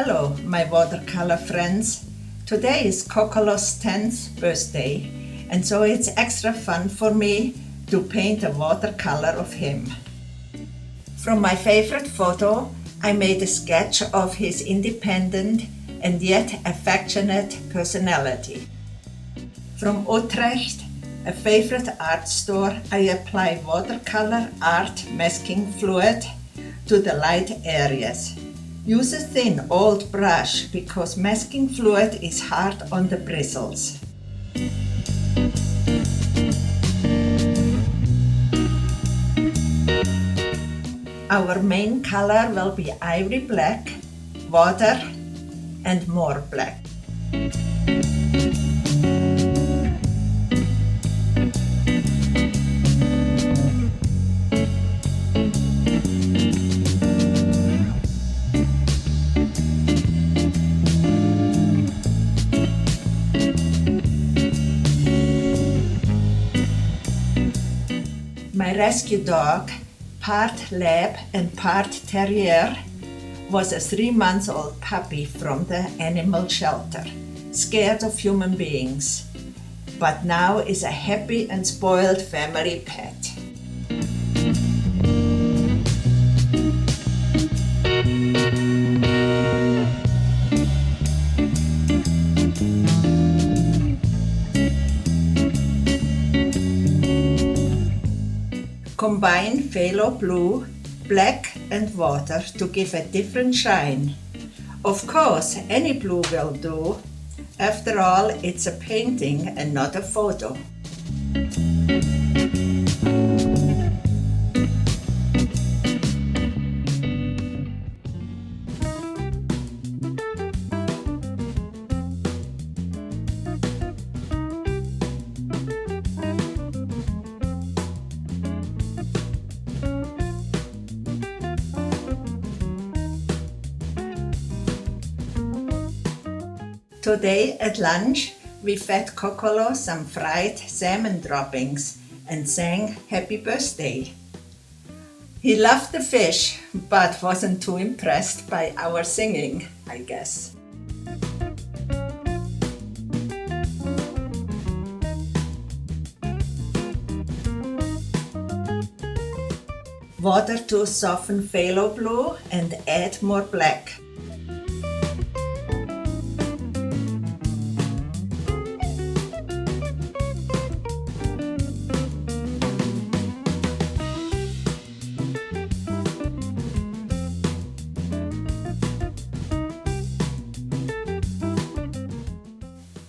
Hello, my watercolor friends. Today is Kokolo's 10th birthday, and so it's extra fun for me to paint a watercolor of him. From my favorite photo, I made a sketch of his independent and yet affectionate personality. From Utrecht, a favorite art store, I apply watercolor art masking fluid to the light areas. Use a thin old brush because masking fluid is hard on the bristles. Our main color will be ivory black, water, and more black. My rescue dog, part lab and part terrier, was a 3-month-old puppy from the animal shelter, scared of human beings, but now is a happy and spoiled family pet. Combine phthalo blue, black and water to give a different shine. Of course, any blue will do. After all, it's a painting and not a photo. Today at lunch, we fed Kokolo some fried salmon droppings and sang happy birthday. He loved the fish, but wasn't too impressed by our singing, I guess. Water to soften phthalo blue and add more black.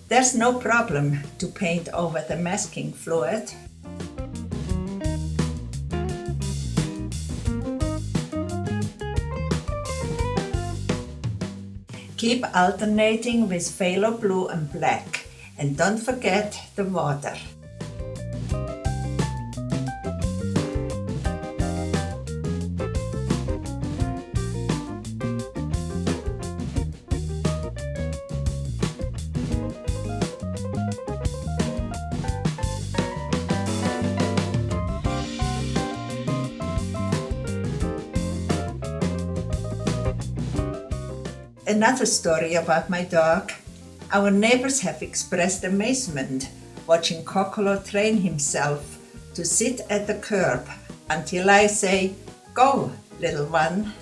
There's no problem to paint over the masking fluid. Keep alternating with phthalo blue and black, and don't forget the water. Another story about my dog. Our neighbors have expressed amazement watching Kokolo train himself to sit at the curb until I say, "Go, little one."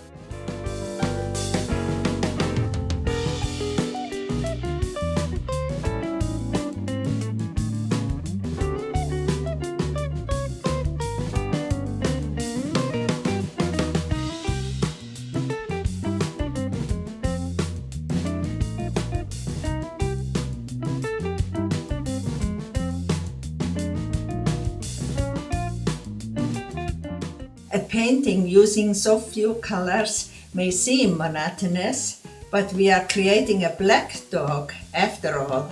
A painting using so few colors may seem monotonous, but we are creating a black dog after all.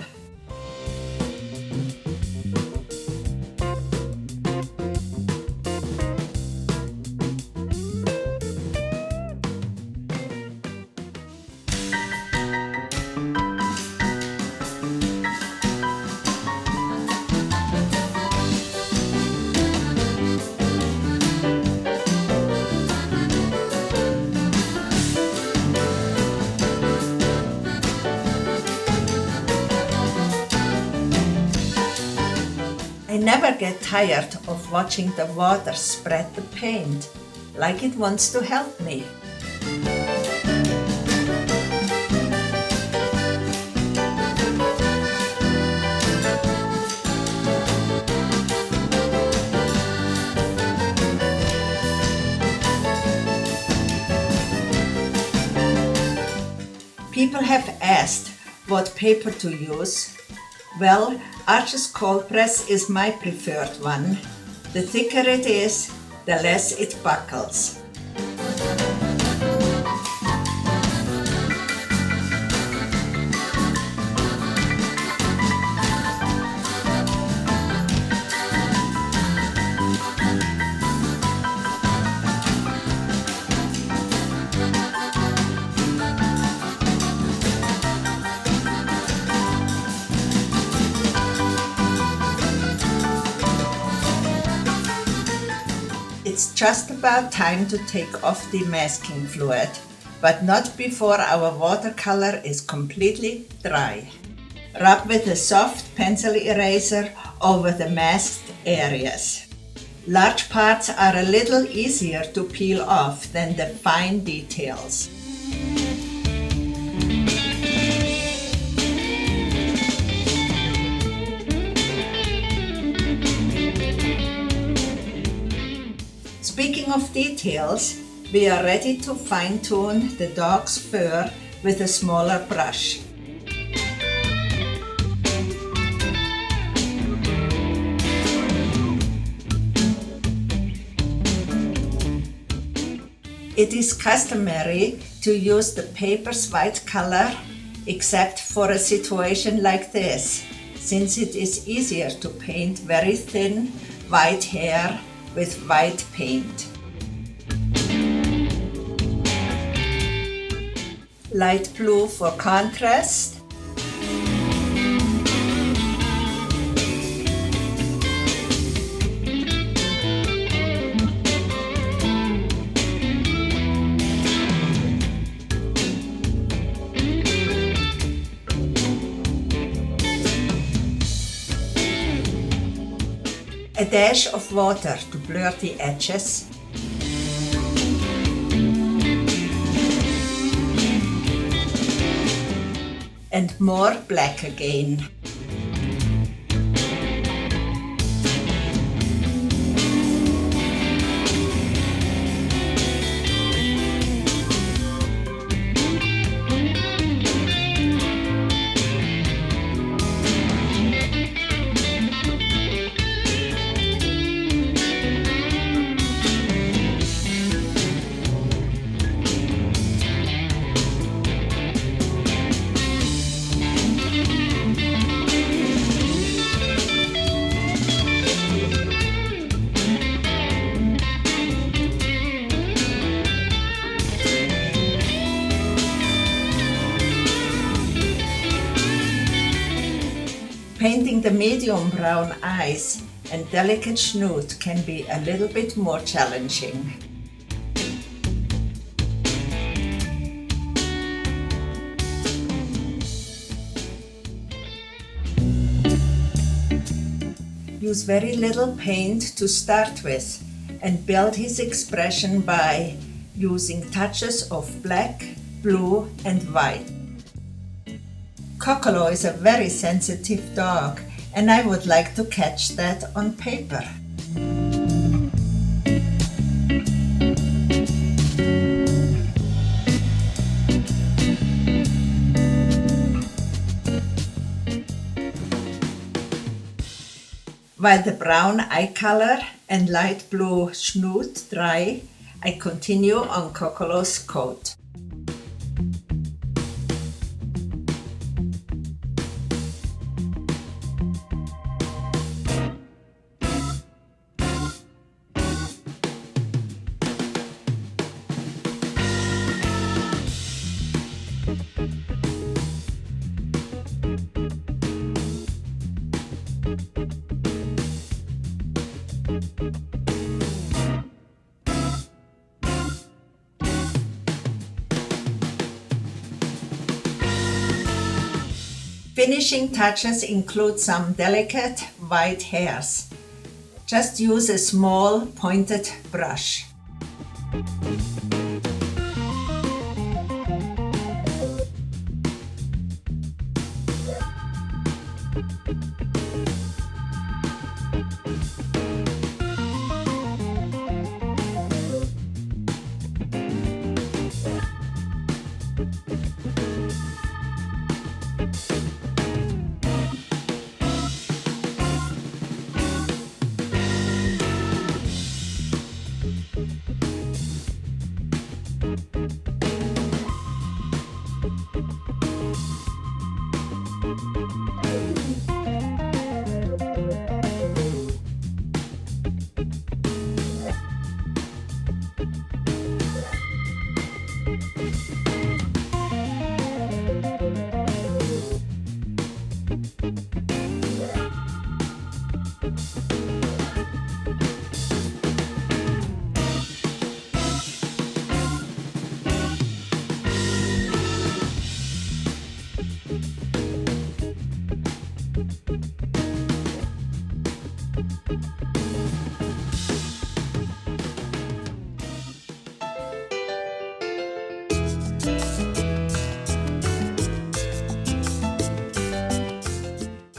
never get tired of watching the water spread the paint, like it wants to help me. People have asked what paper to use. Well, Arches cold press is my preferred one. The thicker it is, the less it buckles. It's just about time to take off the masking fluid, but not before our watercolor is completely dry. Rub with a soft pencil eraser over the masked areas. Large parts are a little easier to peel off than the fine details. Speaking of details, we are ready to fine-tune the dog's fur with a smaller brush. It is customary to use the paper's white color, except for a situation like this, since it is easier to paint very thin white hair with white paint. Light blue for contrast. A dash of water to blur the edges. And more black again. Painting the medium brown eyes and delicate snout can be a little bit more challenging. Use very little paint to start with and build his expression by using touches of black, blue and white. Coccolo is a very sensitive dog, and I would like to catch that on paper. While the brown eye color and light blue snout dry, I continue on Coccolo's coat. Finishing touches include some delicate white hairs. Just use a small pointed brush.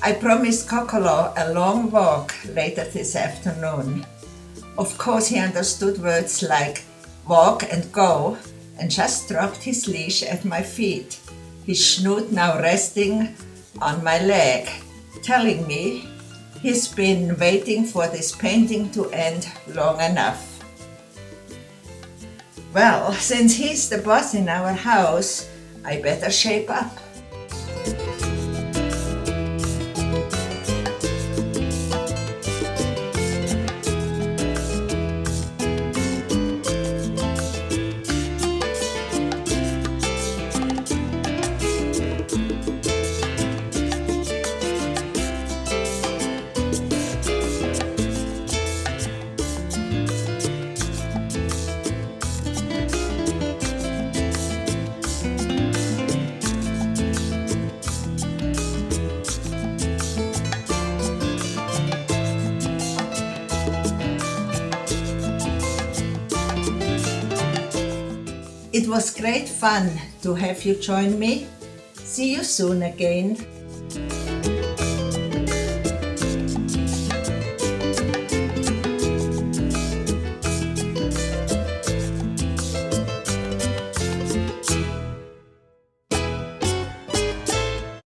I promised Kokolo a long walk later this afternoon. Of course he understood words like walk and go and just dropped his leash at my feet, his snoot now resting on my leg, telling me he's been waiting for this painting to end long enough. Well, since he's the boss in our house, I better shape up. It was great fun to have you join me. See you soon again.